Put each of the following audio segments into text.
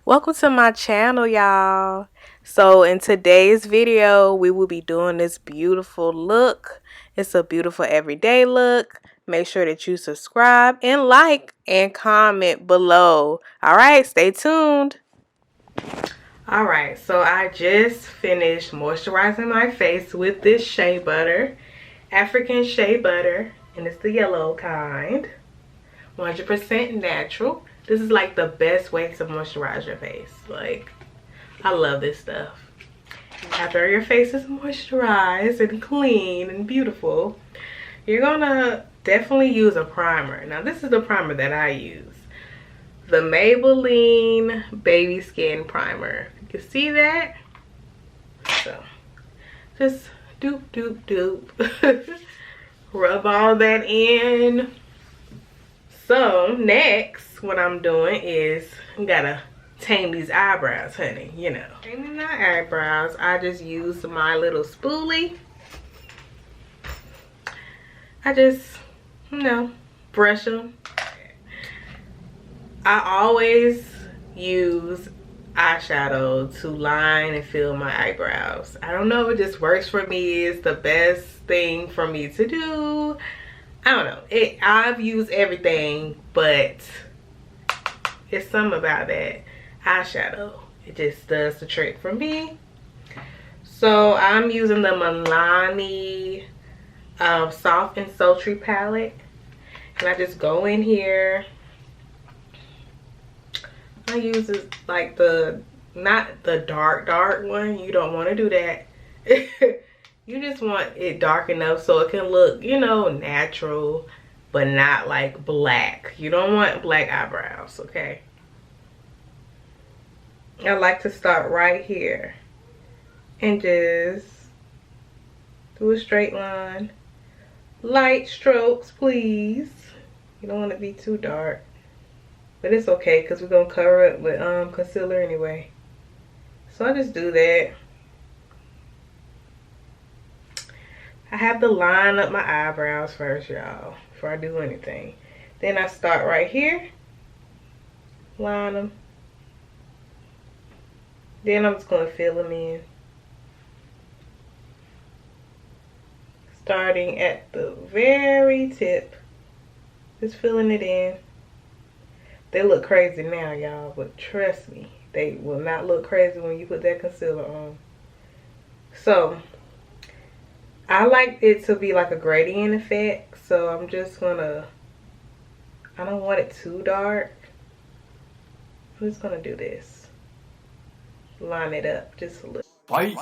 Welcome to my channel, y'all. So in today's video, we will be doing this beautiful look. It's a beautiful everyday look. Make sure that you subscribe and like and comment below. All right, stay tuned. All right, so I just finished moisturizing my face with this shea butter, African shea butter, and it's the yellow kind. 100% natural. This is like the best way to moisturize your face. Like, I love this stuff. After your face is moisturized and clean and beautiful, you're gonna definitely use a primer. Now this is the primer that I use, the Maybelline Baby Skin Primer. You can see that. So just doop doop doop. Rub all that in. So next, what I'm doing is I gotta tame these eyebrows, honey. You know, taming my eyebrows. I just use my little spoolie. I just, brush them. I always use eyeshadow to line and fill my eyebrows. I don't know, it just works for me. It's the best thing for me to do. I don't know. I've used everything, but it's something about that eyeshadow. It just does the trick for me. So I'm using the Milani Soft and Sultry palette. And I just go in here. I use this, like not the dark one. You don't want to do that. You just want it dark enough so it can look, natural, but not like black. You don't want black eyebrows, okay? I like to start right here and just do a straight line. Light strokes, please. You don't want it to be too dark. But it's okay because we're going to cover it with concealer anyway. So I just do that. I have to line up my eyebrows first, y'all, before I do anything. Then I start right here. Line them. Then I'm just going to fill them in. Starting at the very tip. Just filling it in. They look crazy now, y'all, but trust me, they will not look crazy when you put that concealer on. So I like it to be like a gradient effect, so I'm just gonna, I don't want it too dark. I'm just gonna do this. Line it up just a little. Bye.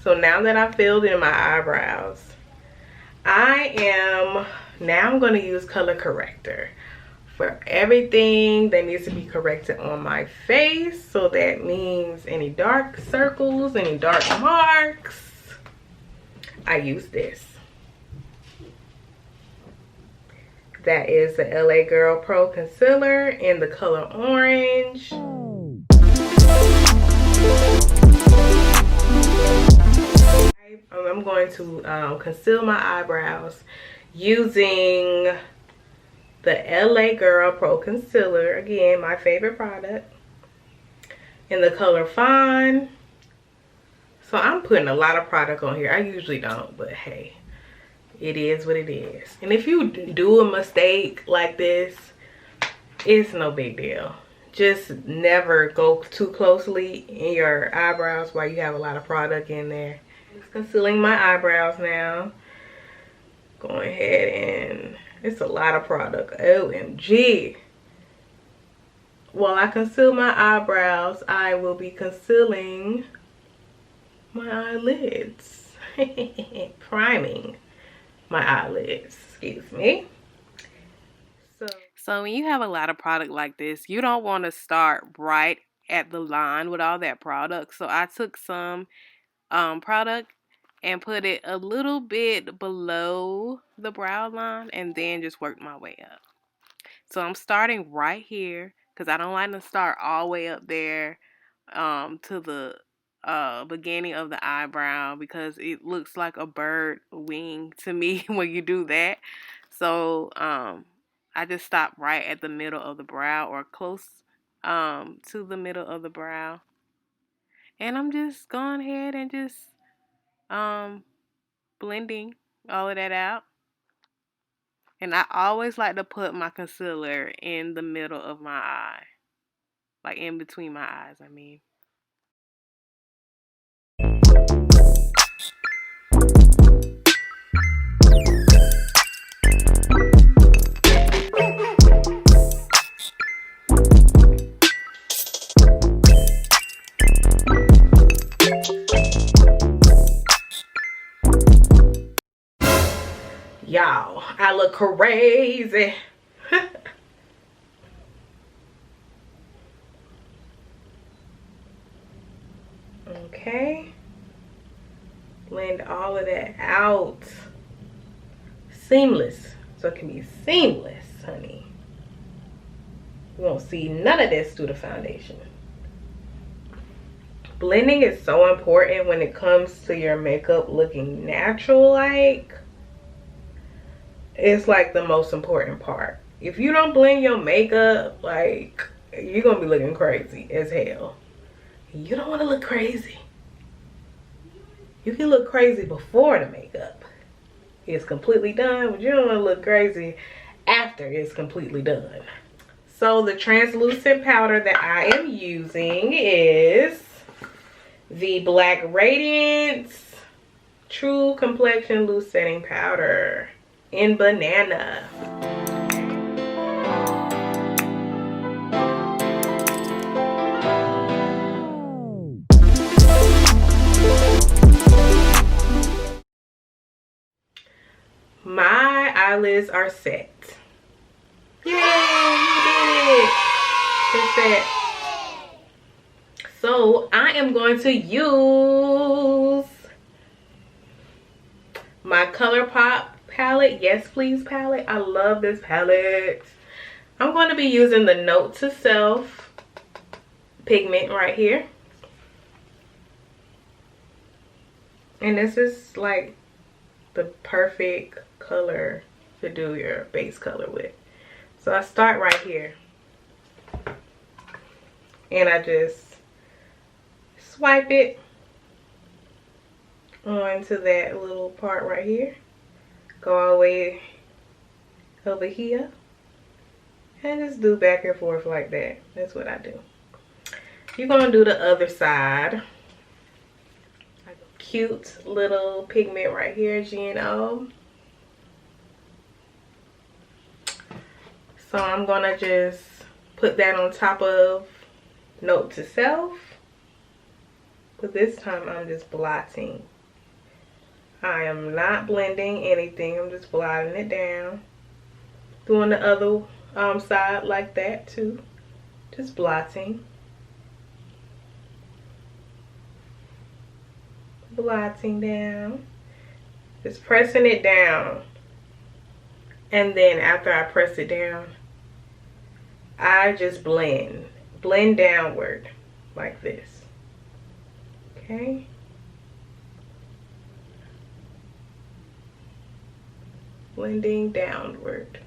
So now that I filled in my eyebrows, I'm going to use color corrector for everything that needs to be corrected on my face. So that means any dark circles, any dark marks, I use this. That is the LA Girl Pro Concealer in the color orange. I'm going to conceal my eyebrows using the LA Girl Pro Concealer. Again, my favorite product. In the color Fawn. So I'm putting a lot of product on here. I usually don't, but hey, it is what it is. And if you do a mistake like this, it's no big deal. Just never go too closely in your eyebrows while you have a lot of product in there. Just concealing my eyebrows now. Going ahead and It's a lot of product. OMG. While I conceal my eyebrows, I will be concealing my eyelids. Priming my eyelids. Excuse me. So when you have a lot of product like this, you don't want to start right at the line with all that product. So I took some product and put it a little bit below the brow line and then just worked my way up. So I'm starting right here because I don't like to start all the way up there to the beginning of the eyebrow because it looks like a bird wing to me when you do that. So I just stop right at the middle of the brow or close to the middle of the brow. And I'm just going ahead and just blending all of that out. And I always like to put my concealer in the middle of my eye. Like in between my eyes, I mean. Y'all, I look crazy. Okay. Blend all of that out. Seamless. So it can be seamless, honey. You won't see none of this through the foundation. Blending is so important when it comes to your makeup looking natural like. It's like the most important part. If you don't blend your makeup, like, you're gonna be looking crazy as hell. You don't want to look crazy. You can look crazy before the makeup is completely done, but you don't want to look crazy after it's completely done. So the translucent powder that I am using is the Black Radiance True Complexion Loose Setting Powder in Banana. My eyelids are set. Yay, you did it. It's set. So I am going to use my ColourPop palette. Yes Please palette. I love this palette. I'm going to be using the Note to Self pigment right here. And this is like the perfect color to do your base color with. So I start right here. And I just swipe it onto that little part right here. Go all the way over here. And just do back and forth like that. That's what I do. You're going to do the other side. Like a cute little pigment right here, GNO. So I'm going to just put that on top of Note to Self. But this time I'm just blotting. I am not blending anything. I'm just blotting it down. Doing the other side like that too. Just blotting. Blotting down. Just pressing it down. And then after I press it down, I just blend. Blend downward like this. Okay. Blending downward.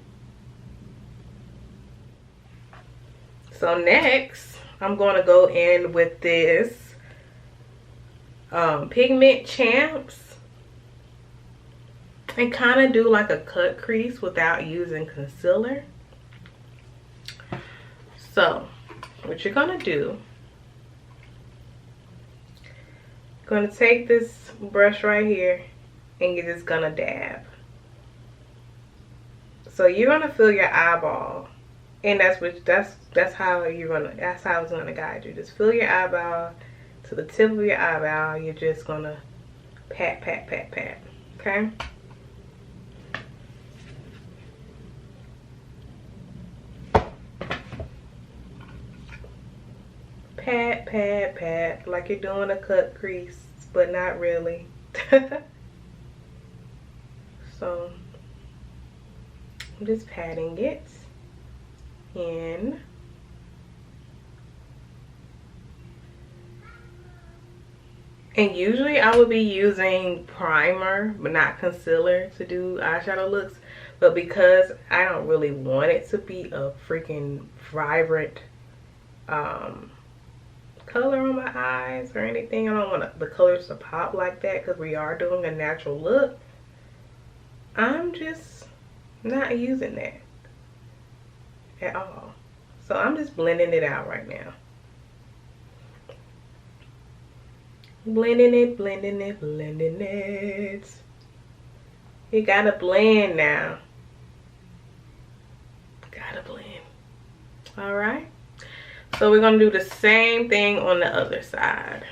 So next, I'm going to go in with this Pigment Champs and kind of do like a cut crease without using concealer. So what you're going to do, going to take this brush right here and you're just going to dab. So you're gonna feel your eyeball, and that's how it's gonna guide you. Just feel your eyeball to the tip of your eyebrow. You're just gonna pat, pat, pat, pat. Okay. Pat, pat, pat, like you're doing a cut crease, but not really. So I'm just patting it in. And usually I would be using primer, but not concealer to do eyeshadow looks. But because I don't really want it to be a freaking vibrant color on my eyes or anything, I don't want the colors to pop like that because we are doing a natural look. I'm just not using that at all. So I'm just blending it out right now. Blending it, blending it, blending it. You gotta blend now. Gotta blend. All right. So we're gonna do the same thing on the other side.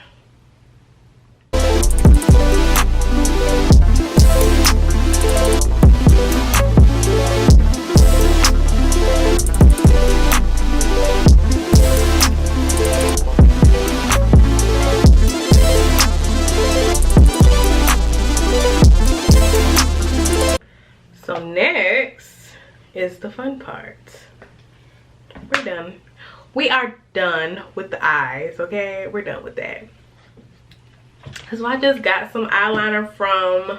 So next is the fun part. We're done. We are done with the eyes, okay? We're done with that. So I just got some eyeliner from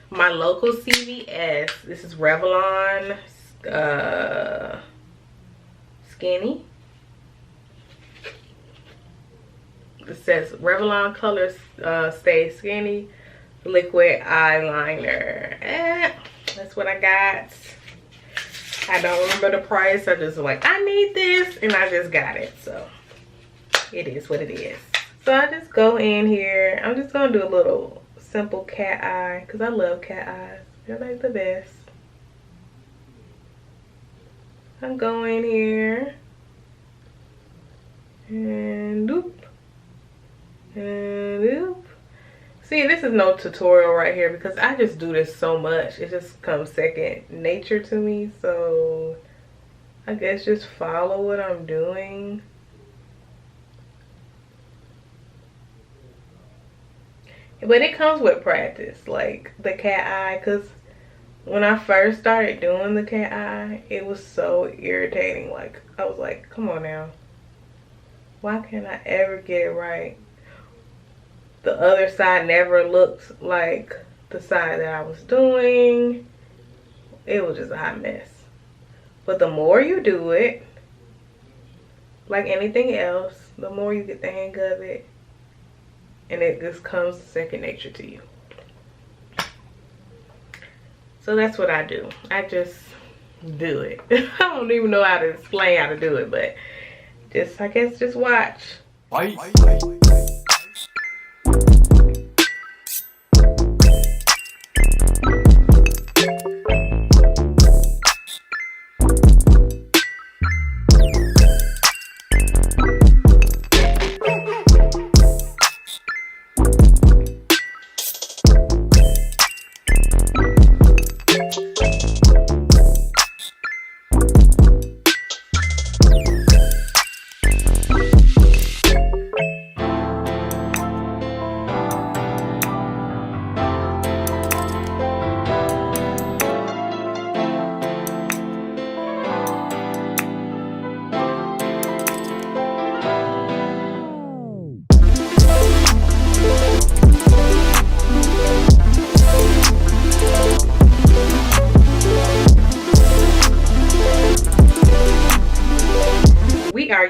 my local CVS. This is Revlon Skinny. It says Revlon Color Stay Skinny Liquid Eyeliner. That's what I got. I don't remember the price. I just was like, I need this, and I just got it. So it is what it is. So I just go in here. I'm just gonna do a little simple cat eye because I love cat eyes. They're like the best. I'm going here and doop and doop. See, this is no tutorial right here because I just do this so much. It just comes second nature to me. So I guess just follow what I'm doing. But it comes with practice, like the cat eye, because when I first started doing the cat eye, it was so irritating. Like, I was like, come on now. Why can't I ever get it right? The other side never looked like the side that I was doing. It was just a hot mess. But the more you do it, like anything else, the more you get the hang of it, and it just comes second nature to you. So that's what I do. I just do it. I don't even know how to explain how to do it, but just, I guess, just watch.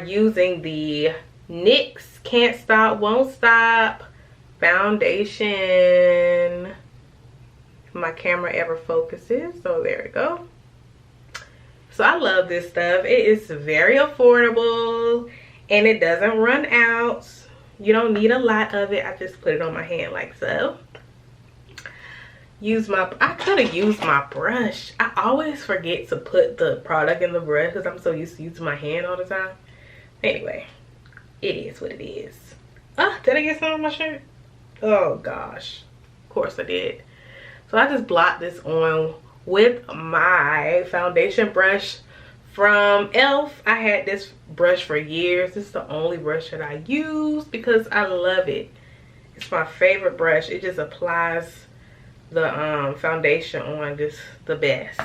Using the NYX Can't Stop Won't Stop foundation. My camera ever focuses, so there we go. So I love this stuff. It is very affordable and it doesn't run out. You don't need a lot of it. I just put it on my hand like so. I could have used my brush. I always forget to put the product in the brush because I'm so used to using my hand all the time. Anyway, it is what it is. Did I get some on my shirt? Oh gosh, of course I did. So I just blot this on with my foundation brush from e.l.f. I had this brush for years. This is the only brush that I use because I love it. It's my favorite brush. It just applies the foundation on just the best.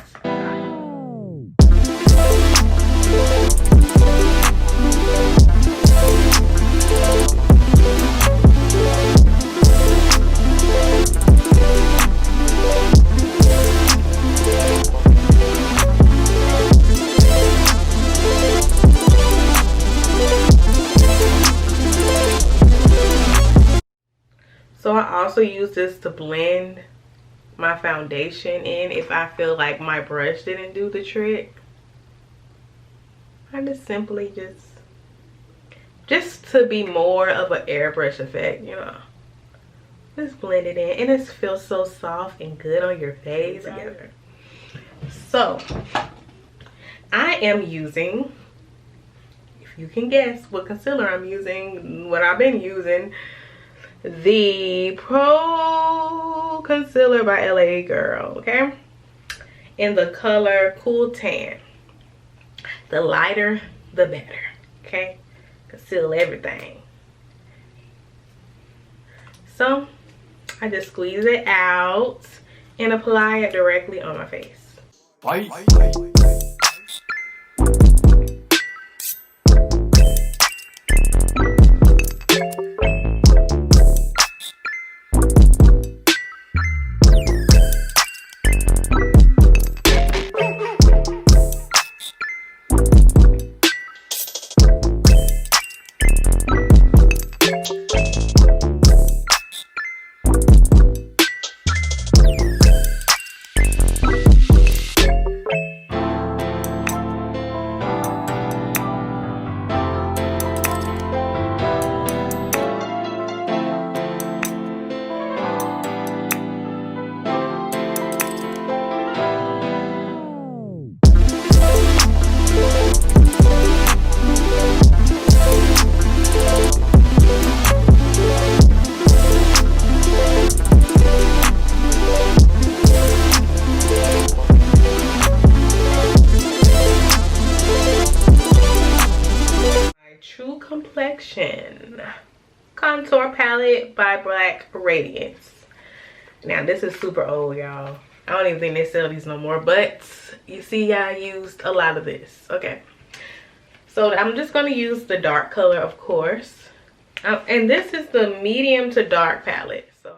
So I also use this to blend my foundation in if I feel like my brush didn't do the trick. I just simply just to be more of an airbrush effect, you know. Just blend it in, and it feels so soft and good on your face together. So I am using, if you can guess what concealer I'm using, what I've been using, the Pro Concealer by LA Girl, okay? In the color Cool Tan. The lighter, the better, okay? Conceal everything. So, I just squeeze it out and apply it directly on my face. Bye. Complexion contour palette by Black Radiance. Now this is super old, y'all. I don't even think they sell these no more, but you see I used a lot of this. Okay, so I'm just going to use the dark color, of course, and this is the medium to dark palette. So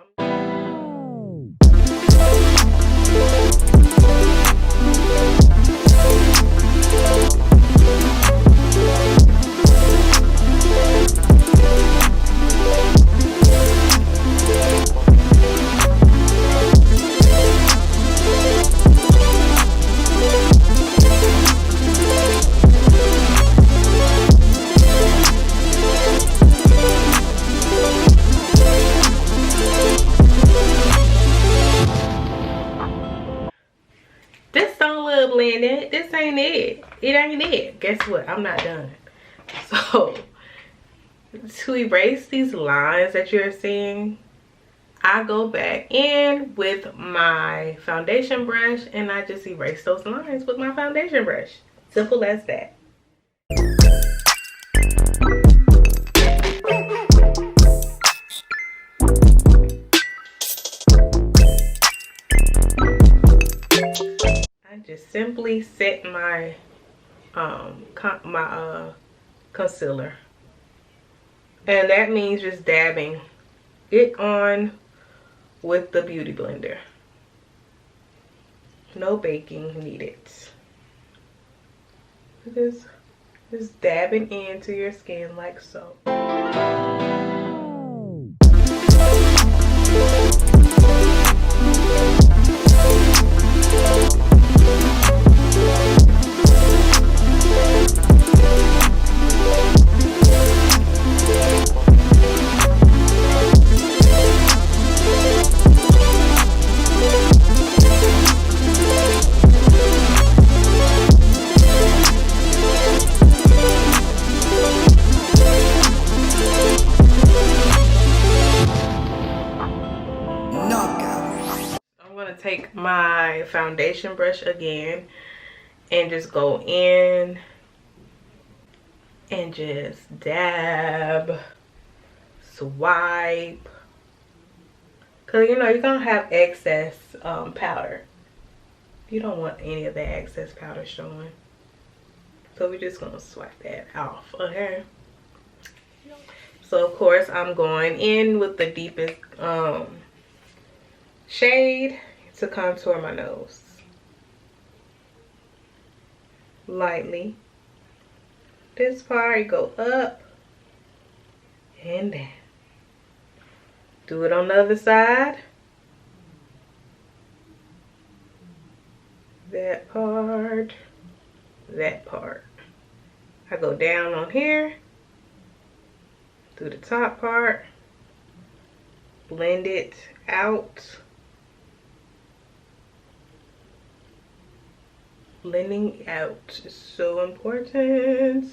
blended. This ain't it. It ain't it. Guess what? I'm not done. So to erase these lines that you're seeing, I go back in with my foundation brush and I just erase those lines with my foundation brush. Simple as that. Just simply set my concealer, and that means just dabbing it on with the beauty blender. No baking needed. Just dabbing into your skin like so. my foundation brush again and just go in and just dab, swipe, because you know you're gonna have excess powder. You don't want any of that excess powder showing, so we're just gonna swipe that off. Okay, so of course I'm going in with the deepest shade to contour my nose lightly. This part, you go up and down. Do it on the other side. That part, that part. I go down on here, do the top part, blend it out. Blending out is so important.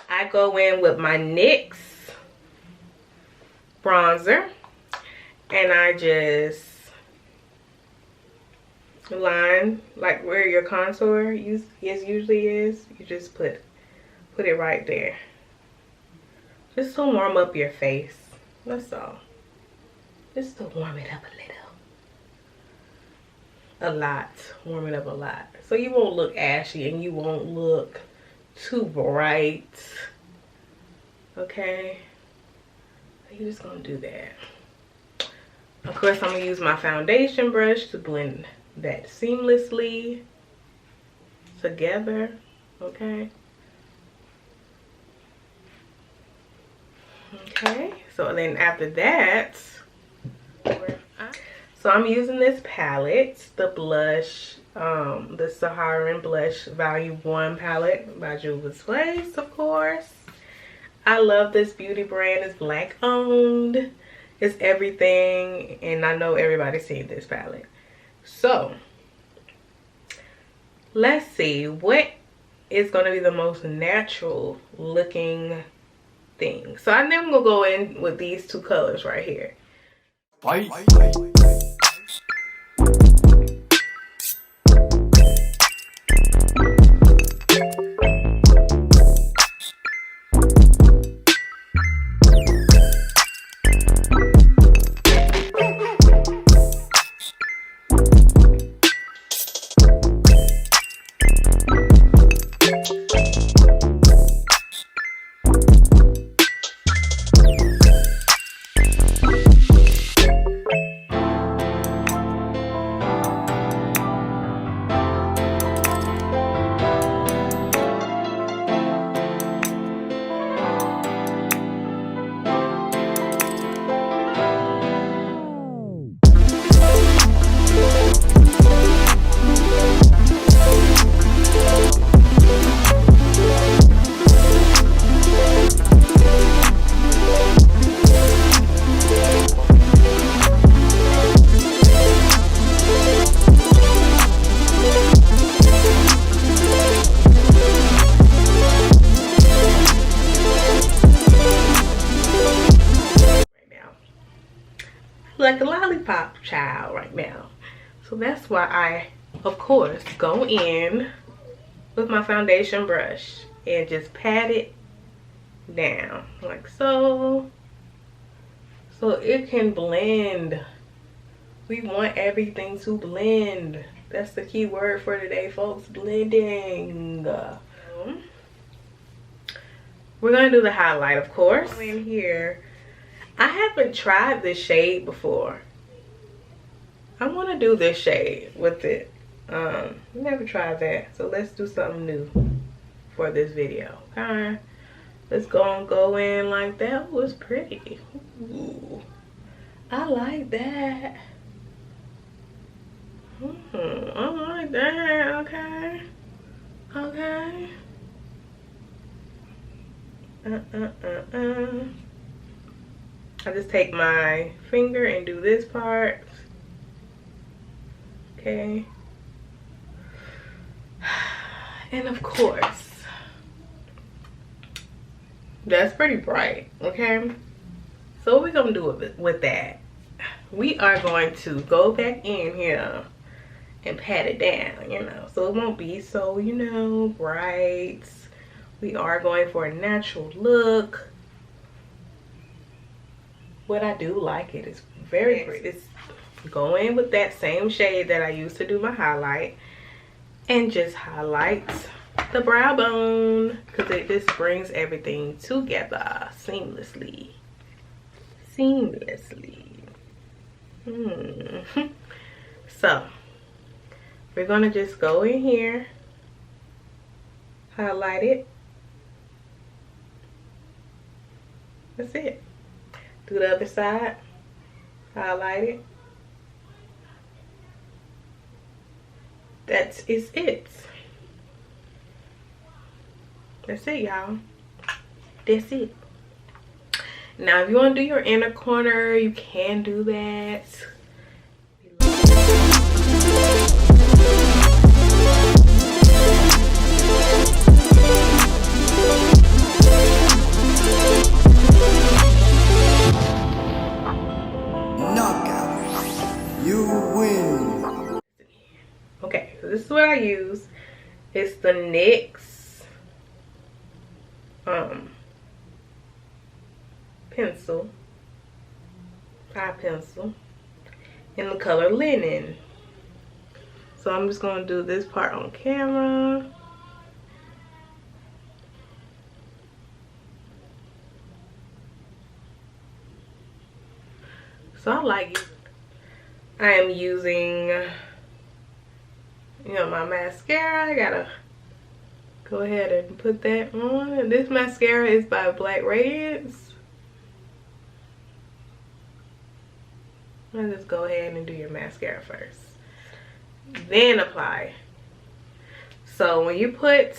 I go in with my NYX bronzer and I just line like where your contour usually is. You just put it right there, just to warm up your face. That's all, just to warm it up a lot, warm it up a lot, so you won't look ashy and you won't look too bright. Okay, you're just gonna do that. Of course, I'm gonna use my foundation brush to blend that seamlessly together. Okay. Okay, so then after that, so I'm using this palette, the blush, the Saharan Blush Volume 1 palette by Juvia's Place, of course. I love this beauty brand. It's black owned. It's everything, and I know everybody's seen this palette. So let's see what is going to be the most natural looking thing. So I think I'm gonna go in with these two colors right here. Like a lollipop child right now. So that's why I, of course, go in with my foundation brush and just pat it down like so, so it can blend. We want everything to blend. That's the key word for today, folks. Blending. We're gonna do the highlight, of course. In here, I haven't tried this shade before. I want to do this shade with it. Never tried that, so let's do something new for this video. Okay, let's go in like that. Oh, it's pretty. Ooh, I like that. I like that. Okay. Okay. I just take my finger and do this part. Okay. And of course, that's pretty bright. Okay. So what we're gonna do with that, we are going to go back in here and pat it down, you know, so it won't be so, you know, bright. We are going for a natural look. What I do like it is very pretty. It's go in with that same shade that I used to do my highlight and just highlight the brow bone, because it just brings everything together seamlessly. So we're gonna just go in here, highlight it. That's it. Do the other side, highlight it. That is it. That's it, y'all. That's it. Now, if you want to do your inner corner, you can do that. Okay, so this is what I use. It's the NYX pencil, eye pencil, in the color Linen. So I'm just gonna do this part on camera. So I am using, you know, my mascara. I gotta go ahead and put that on. And this mascara is by Black Radiance. I'll just go ahead and do your mascara first, then apply. So when you put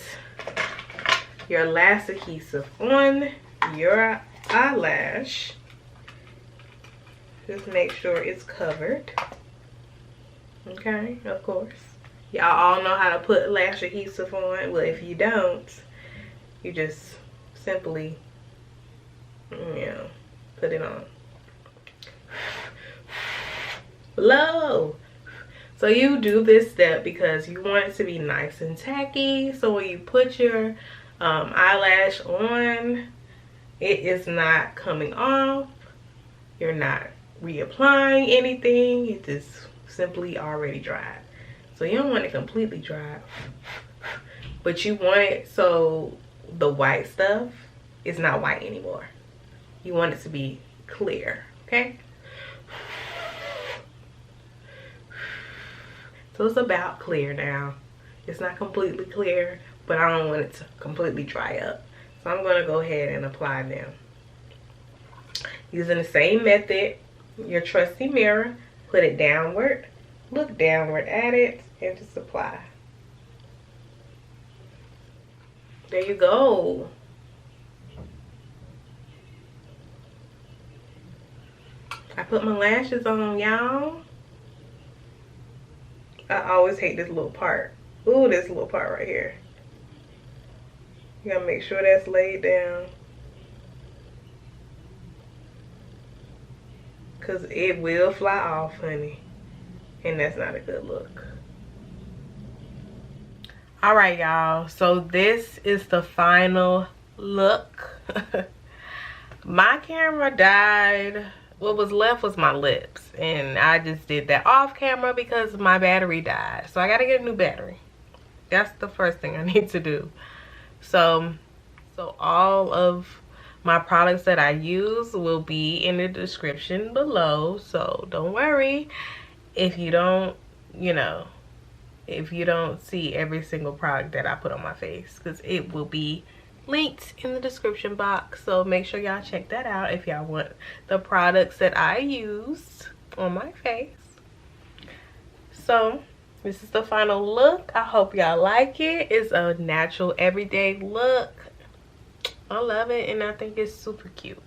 your lash adhesive on your eyelash, just make sure it's covered. Okay, of course. Y'all all know how to put lash adhesive on. Well, if you don't, you just simply, you know, put it on. Blow. So you do this step because you want it to be nice and tacky. So when you put your eyelash on, it is not coming off. You're not reapplying anything. It is simply already dried. So you don't want it completely dry, but you want it so the white stuff is not white anymore. You want it to be clear, okay? So it's about clear now. It's not completely clear, but I don't want it to completely dry up. So I'm gonna go ahead and apply them. Using the same method, your trusty mirror, put it downward, look downward at it, and just apply. There you go. I put my lashes on, y'all. I always hate this little part. Ooh, this little part right here. You gotta make sure that's laid down, cause it will fly off, honey, and that's not a good look. All right, y'all, so this is the final look. My camera died. What was left was my lips, and I just did that off camera because my battery died. So I gotta get a new battery. That's the first thing I need to do. So all of my products that I use will be in the description below. So don't worry if you don't, you know, if you don't see every single product that I put on my face, because it will be linked in the description box. So make sure y'all check that out if y'all want the products that I used on my face. So this is the final look. I hope y'all like it. It's a natural everyday look. I love it, and I think it's super cute.